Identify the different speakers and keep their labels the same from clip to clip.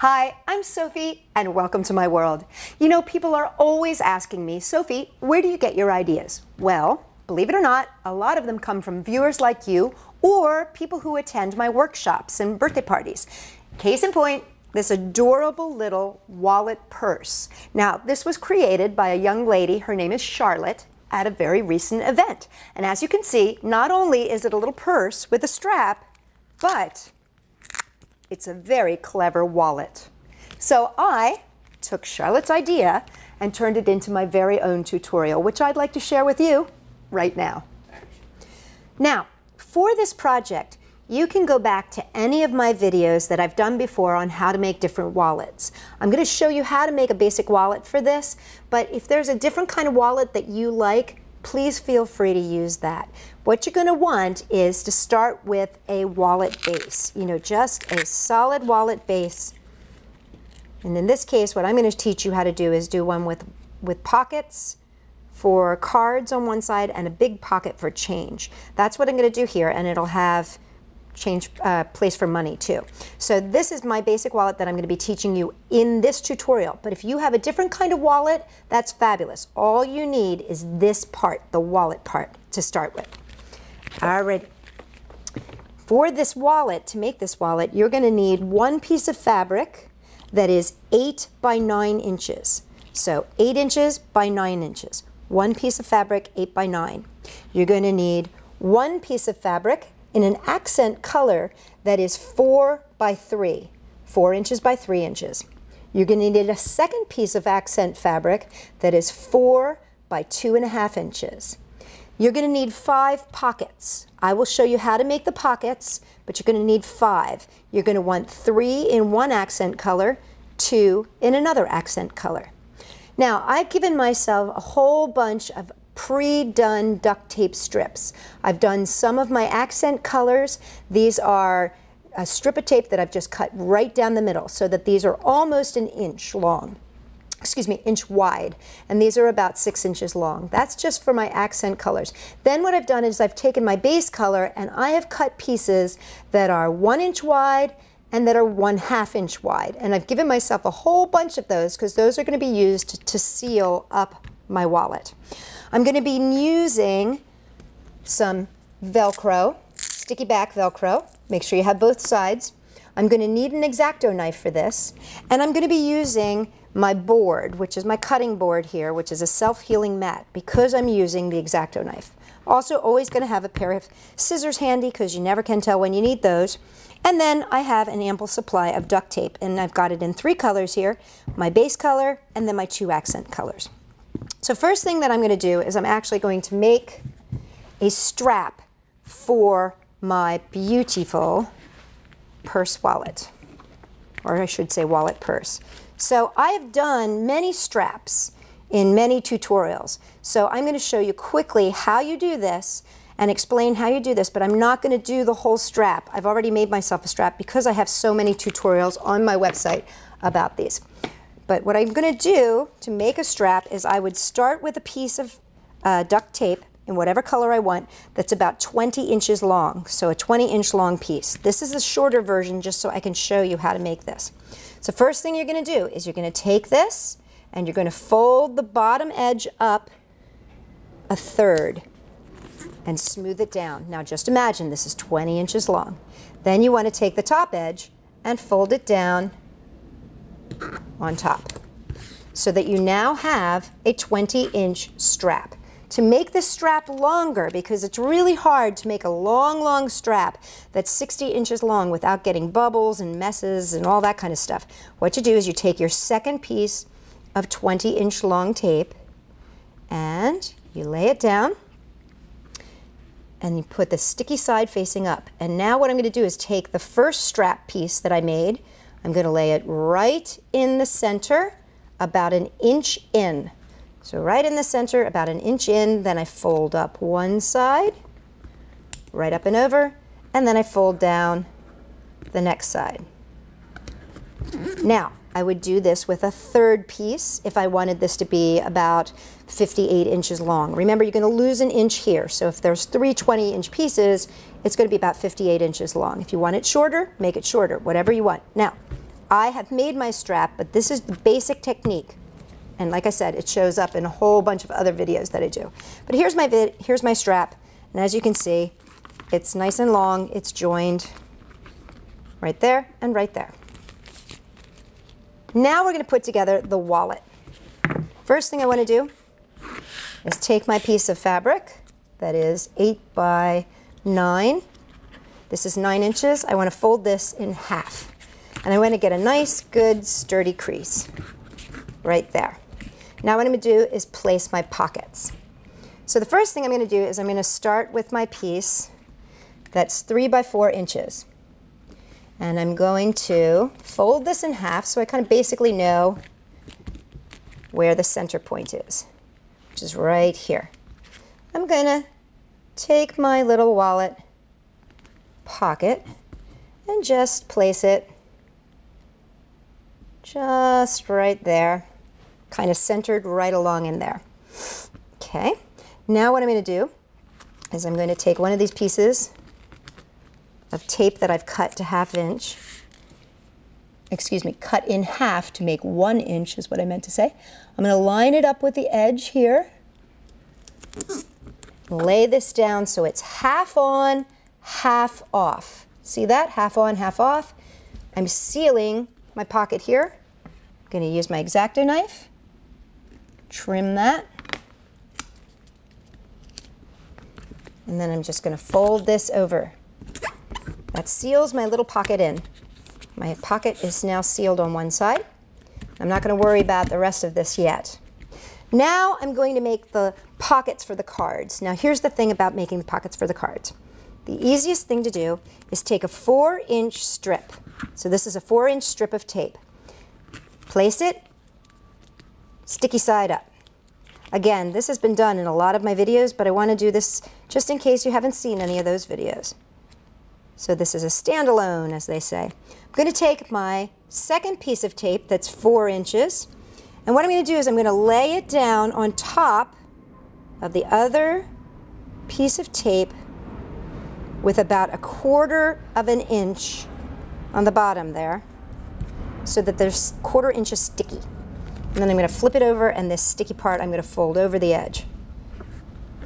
Speaker 1: Hi, I'm Sophie, and welcome to my world. You know, people are always asking me, Sophie, where do you get your ideas? Well, believe it or not, a lot of them come from viewers like you or people who attend my workshops and birthday parties. Case in point, this adorable little wallet purse. Now, this was created by a young lady, her name is Charlotte, at a very recent event. And as you can see, not only is it a little purse with a strap, but it's a very clever wallet. So I took Charlotte's idea and turned it into my very own tutorial, which I'd like to share with you right now. Now, for this project, you can go back to any of my videos that I've done before on how to make different wallets. I'm going to show you how to make a basic wallet for this, but if there's a different kind of wallet that you like, please feel free to use that. What you're going to want is to start with a wallet base, just a solid wallet base. And in this case, what I'm going to teach you how to do is do one with pockets for cards on one side and a big pocket for change. That's what I'm going to do here, and it'll have change place for money too. So this is my basic wallet that I'm going to be teaching you in this tutorial. But if you have a different kind of wallet, that's fabulous. All you need is this part, the wallet part, to start with. All right. For this wallet, to make this wallet, you're going to need one piece of fabric that is 8 by 9 inches. So 8 inches by 9 inches. One piece of fabric, 8 by 9. You're going to need one piece of fabric in an accent color that is 4 by 3, 4 inches by 3 inches. You're going to need a second piece of accent fabric that is 4 by 2.5 inches. You're going to need 5 pockets. I will show you how to make the pockets, but you're going to need 5. You're going to want 3 in one accent color, 2 in another accent color. Now, I've given myself a whole bunch of pre-done duct tape strips. I've done some of my accent colors. These are a strip of tape that I've just cut right down the middle so that these are almost an inch long. Excuse me, inch wide, and these are about 6 inches long. That's just for my accent colors. Then what I've done is I've taken my base color and I have cut pieces that are 1 inch wide and that are 1/2 inch wide. And I've given myself a whole bunch of those because those are going to be used to seal up my wallet. I'm going to be using some Velcro, sticky back Velcro. Make sure you have both sides. I'm going to need an X-Acto knife for this, and I'm going to be using my board, which is my cutting board here, which is a self-healing mat, because I'm using the X-Acto knife. Also, always going to have a pair of scissors handy because you never can tell when you need those. And then I have an ample supply of duct tape, and I've got it in 3 colors here, my base color and then my 2 accent colors. So first thing that I'm going to do is I'm actually going to make a strap for my beautiful purse wallet, or I should say wallet purse. So I have done many straps in many tutorials. So I'm going to show you quickly how you do this and explain how you do this, but I'm not going to do the whole strap. I've already made myself a strap because I have so many tutorials on my website about these. But what I'm going to do to make a strap is I would start with a piece of duct tape in whatever color I want that's about 20 inches long, so a 20-inch long piece. This is the shorter version just so I can show you how to make this. So first thing you're going to do is you're going to take this and you're going to fold the bottom edge up 1/3 and smooth it down. Now just imagine this is 20 inches long. Then you want to take the top edge and fold it down on top so that you now have a 20-inch strap. To make this strap longer, because it's really hard to make a long strap that's 60 inches long without getting bubbles and messes and all that kind of stuff, what you do is you take your second piece of 20-inch long tape and you lay it down and you put the sticky side facing up. And now what I'm going to do is take the first strap piece that I made, I'm going to lay it right in the center, about 1 inch in. So right in the center, about 1 inch in, then I fold up one side, right up and over, and then I fold down the next side. Now, I would do this with a third piece if I wanted this to be about 58 inches long. Remember, you're going to lose 1 inch here, so if there's 3 20-inch pieces, it's going to be about 58 inches long. If you want it shorter, make it shorter, whatever you want. Now, I have made my strap, but this is the basic technique. And like I said, it shows up in a whole bunch of other videos that I do. But here's my strap, and as you can see, it's nice and long. It's joined right there and right there. Now we're going to put together the wallet. First thing I want to do is take my piece of fabric that is 8 by 9. This is 9 inches. I want to fold this in half. And I want to get a nice, good, sturdy crease right there. Now what I'm going to do is place my pockets. So the first thing I'm going to do is I'm going to start with my piece that's 3 by 4 inches. And I'm going to fold this in half so I kind of basically know where the center point is, which is right here. I'm going to take my little wallet pocket and just place it just right there, kind of centered right along in there. Okay, now what I'm going to do is I'm going to take one of these pieces of tape that I've cut to cut in half to make 1 inch is what I meant to say. I'm going to line it up with the edge here, lay this down so it's half on, half off. See that? Half on, half off. I'm sealing my pocket here. I'm going to use my X-Acto knife, trim that, and then I'm just going to fold this over. That seals my little pocket in. My pocket is now sealed on one side. I'm not going to worry about the rest of this yet. Now I'm going to make the pockets for the cards. Now here's the thing about making the pockets for the cards. The easiest thing to do is take a 4-inch strip. So this is a 4-inch strip of tape. Place it, sticky side up. Again, this has been done in a lot of my videos, but I want to do this just in case you haven't seen any of those videos. So this is a standalone, as they say. I'm going to take my second piece of tape that's 4 inches, and what I'm going to do is I'm going to lay it down on top of the other piece of tape with about 1/4 of an inch on the bottom there, so that there's 1/4 inch sticky. And then I'm going to flip it over, and this sticky part I'm going to fold over the edge.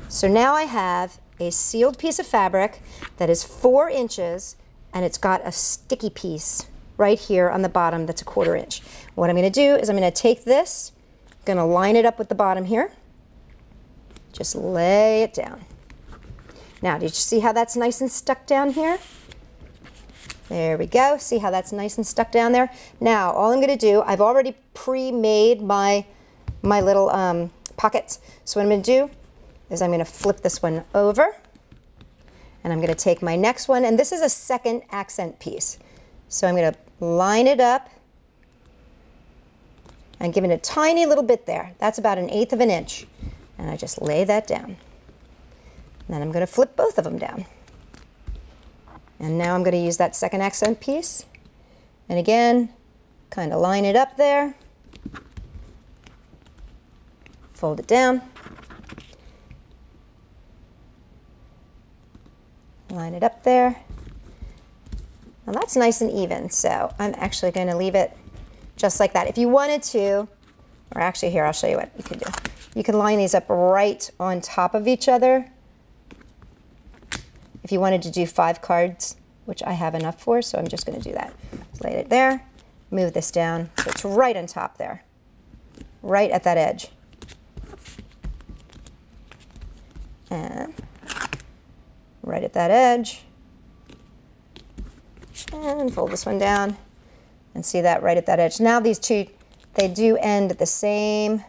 Speaker 1: So now I have a sealed piece of fabric that is 4 inches, and it's got a sticky piece right here on the bottom that's 1/4 inch. What I'm going to do is I'm going to take this, I'm going to line it up with the bottom here, just lay it down. Now, did you see how that's nice and stuck down here? There we go. See how that's nice and stuck down there? Now, all I'm going to do, I've already pre-made my little pockets. So what I'm going to do is I'm going to flip this one over, and I'm going to take my next one, and this is a second accent piece. So I'm going to line it up and give it a tiny little bit there. That's about 1/8 of an inch. And I just lay that down. And then I'm going to flip both of them down. And now I'm going to use that second accent piece. And again, kind of line it up there. Fold it down. Line it up there. Now that's nice and even, so I'm actually going to leave it just like that. If you wanted to, or actually here, I'll show you what you can do. You can line these up right on top of each other. If you wanted to do 5 cards, which I have enough for, so I'm just going to do that. Just lay it there, move this down, so it's right on top there, right at that edge. And right at that edge. And fold this one down and see that right at that edge. Now these two, they do end at the same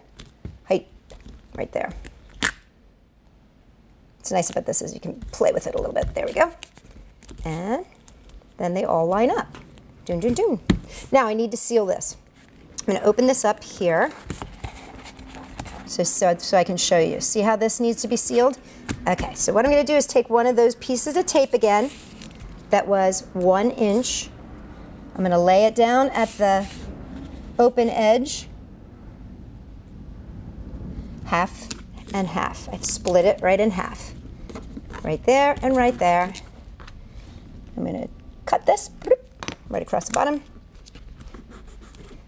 Speaker 1: height right there. What's nice about this is you can play with it a little bit. There we go. And then they all line up. Doon, doon, doon. Now I need to seal this. I'm going to open this up here so I can show you. See how this needs to be sealed? Okay, so what I'm going to do is take one of those pieces of tape again that was 1 inch. I'm going to lay it down at the open edge, half and half. I've split it right in half. Right there and right there. I'm going to cut this right across the bottom.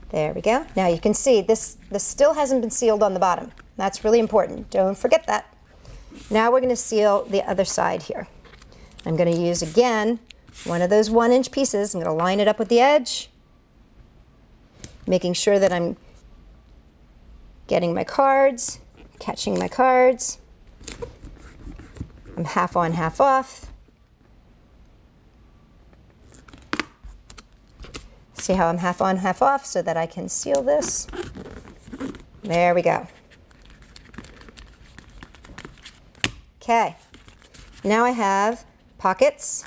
Speaker 1: There we go. Now you can see this still hasn't been sealed on the bottom. That's really important. Don't forget that. Now we're going to seal the other side here. I'm going to use, again, one of those 1-inch pieces. I'm going to line it up with the edge, making sure that I'm getting my cards, catching my cards. I'm half on, half off. See how I'm half on, half off so that I can seal this? There we go. Okay, now I have pockets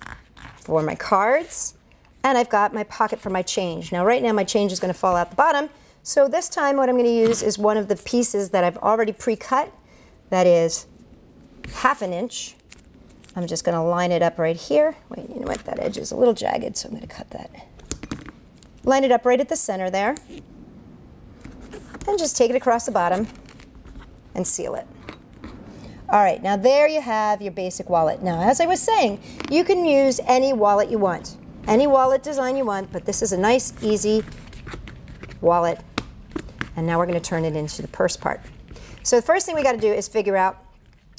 Speaker 1: for my cards, and I've got my pocket for my change. Now right now my change is going to fall out the bottom, so this time what I'm going to use is one of the pieces that I've already pre-cut, that is 1/2 inch. I'm just going to line it up right here. Wait, you know what, that edge is a little jagged, so I'm going to cut that. Line it up right at the center there, and just take it across the bottom and seal it. All right, now there you have your basic wallet. Now, as I was saying, you can use any wallet you want, any wallet design you want, but this is a nice, easy wallet. And now we're going to turn it into the purse part. So the first thing we got to do is figure out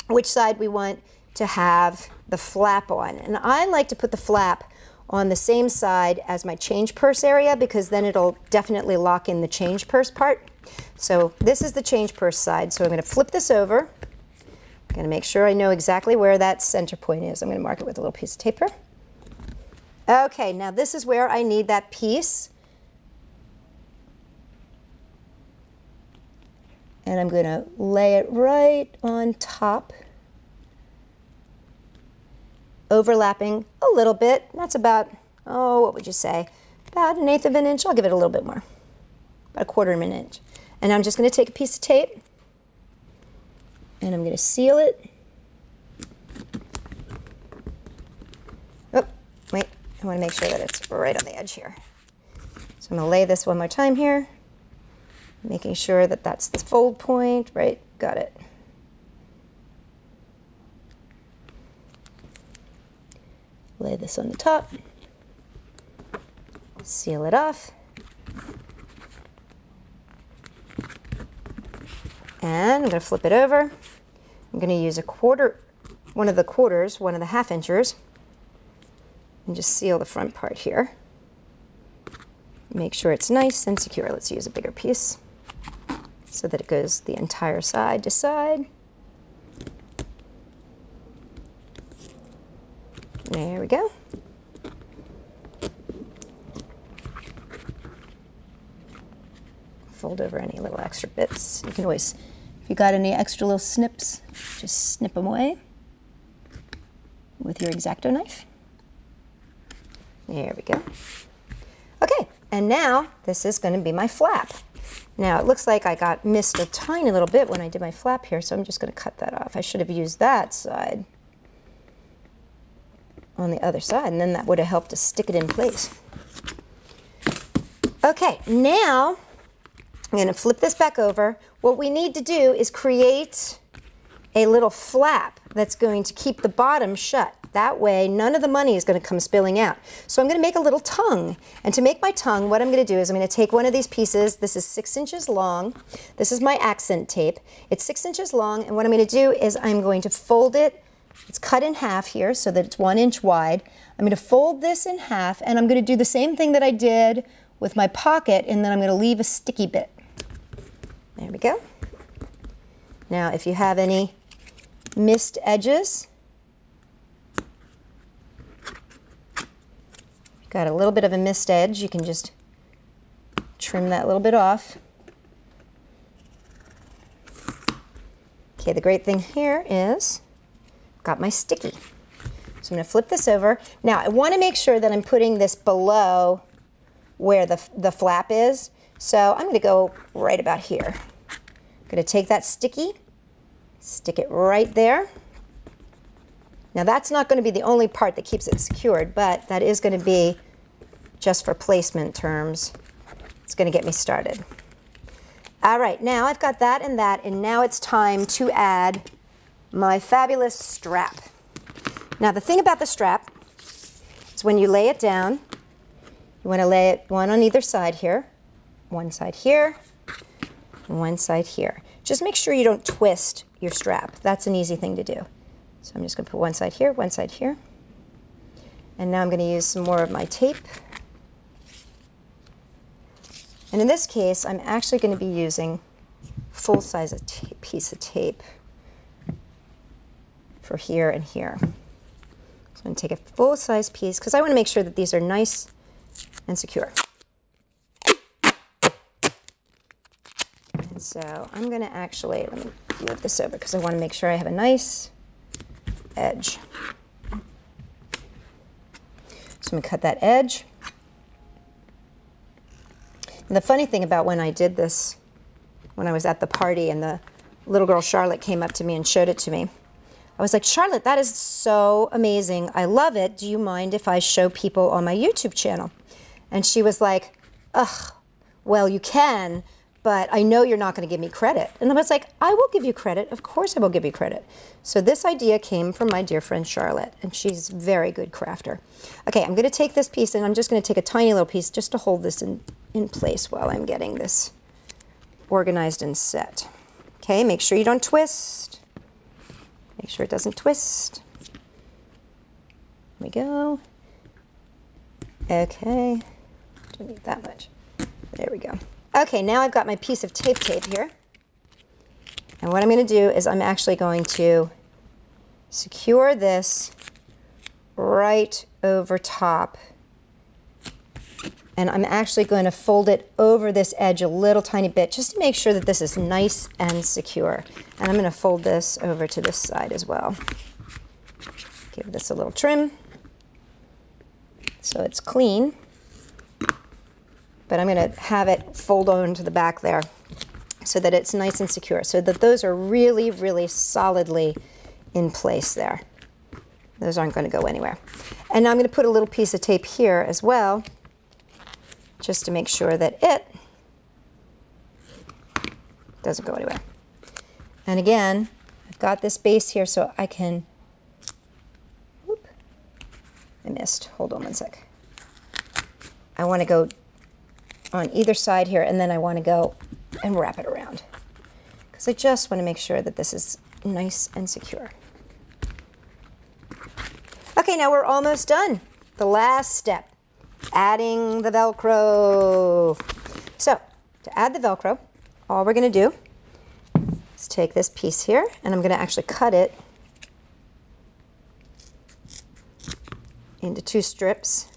Speaker 1: which side we want to have the flap on. And I like to put the flap on the same side as my change purse area, because then it'll definitely lock in the change purse part. So this is the change purse side. So I'm going to flip this over. I'm going to make sure I know exactly where that center point is. I'm going to mark it with a little piece of tape here. Okay, now this is where I need that piece. And I'm going to lay it right on top, overlapping a little bit. That's about, oh, what would you say? About 1/8 of an inch. I'll give it a little bit more, about 1/4 of an inch. And I'm just going to take a piece of tape, and I'm going to seal it. Oh, wait, I want to make sure that it's right on the edge here. So I'm going to lay this one more time here, making sure that that's the fold point, right? Got it. Lay this on the top, seal it off, and I'm going to flip it over. I'm going to use one of the 1/2 inchers, and just seal the front part here. Make sure it's nice and secure. Let's use a bigger piece so that it goes the entire side to side. There we go. Fold over any little extra bits. You can always, if you got any extra little snips, just snip them away with your X-Acto knife. There we go. Okay, and now this is going to be my flap. Now it looks like I missed a tiny little bit when I did my flap here, so I'm just going to cut that off. I should have used that side on the other side, and then that would have helped to stick it in place. Okay, now I'm going to flip this back over. What we need to do is create a little flap that's going to keep the bottom shut. That way, none of the money is going to come spilling out. So I'm going to make a little tongue. And to make my tongue, what I'm going to do is I'm going to take one of these pieces. This is 6 inches long. This is my accent tape. It's 6 inches long, and what I'm going to do is I'm going to fold it. It's cut in half here so that it's 1 inch wide. I'm going to fold this in half, and I'm going to do the same thing that I did with my pocket, and then I'm going to leave a sticky bit. There we go. Now, if you have any missed edges, got a little bit of a missed edge, you can just trim that little bit off. Okay, the great thing here is I've got my sticky. So I'm going to flip this over. Now, I want to make sure that I'm putting this below where the flap is. So I'm going to go right about here. I'm going to take that sticky, stick it right there. Now that's not going to be the only part that keeps it secured, but that is going to be, just for placement terms, it's going to get me started. All right, now I've got that, and now it's time to add my fabulous strap. Now the thing about the strap is when you lay it down, you want to lay it one on either side here, one side here, and one side here. Just make sure you don't twist your strap. That's an easy thing to do. So I'm just going to put one side here, one side here. And now I'm going to use some more of my tape. And in this case, I'm actually going to be using full-size piece of tape for here and here. So I'm going to take a full-size piece because I want to make sure that these are nice and secure. And so I'm going to actually, let me move this over because I want to make sure I have a nice edge. So I'm going to cut that edge. And the funny thing about when I did this, when I was at the party and the little girl Charlotte came up to me and showed it to me, I was like, Charlotte, that is so amazing. I love it. Do you mind if I show people on my YouTube channel? And she was like, ugh, well, you can, but I know you're not going to give me credit. And I was like, I will give you credit. Of course I will give you credit. So this idea came from my dear friend Charlotte, and she's a very good crafter. Okay, I'm going to take this piece, and I'm just going to take a tiny little piece just to hold this in place while I'm getting this organized and set. Okay, make sure you don't twist. Make sure it doesn't twist. There we go. Okay, don't need that much. There we go. Okay, now I've got my piece of tape here. And what I'm going to do is I'm actually going to secure this right over top. And I'm actually going to fold it over this edge a little tiny bit just to make sure that this is nice and secure. And I'm going to fold this over to this side as well. Give this a little trim so it's clean. But I'm going to have it fold on to the back there so that it's nice and secure, so that those are really, really solidly in place there. Those aren't going to go anywhere. And now I'm going to put a little piece of tape here as well, just to make sure that it doesn't go anywhere. And again, I've got this base here so I can, whoop, I missed, hold on one sec. I want to go on either side here, and then I want to go and wrap it around because I just want to make sure that this is nice and secure. Okay, now we're almost done. The last step, adding the Velcro. So to add the Velcro, all we're going to do is take this piece here, and I'm going to actually cut it into 2 strips.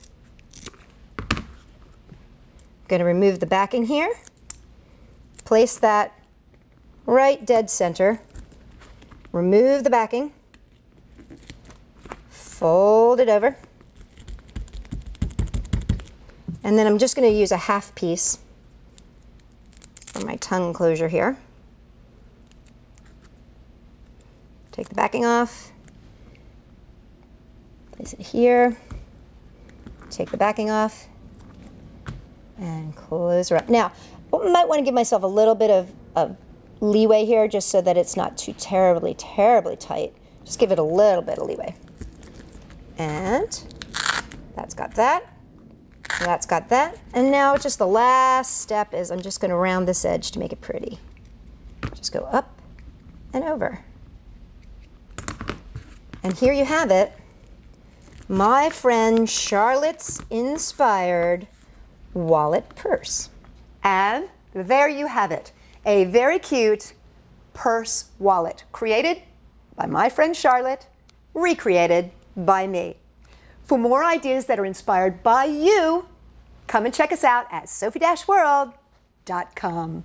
Speaker 1: I'm going to remove the backing here, place that right dead center, remove the backing, fold it over, and then I'm just going to use a half piece for my tongue closure here. Take the backing off, place it here, take the backing off, and close her up. Now, I might want to give myself a little bit of leeway here just so that it's not too terribly, terribly tight. Just give it a little bit of leeway. And that's got that. That's got that. And now just the last step is I'm just going to round this edge to make it pretty. Just go up and over. And here you have it. My friend Charlotte's inspired wallet purse. And there you have it, a very cute purse wallet created by my friend Charlotte, recreated by me. For more ideas that are inspired by you, come and check us out at Sophie-World.com.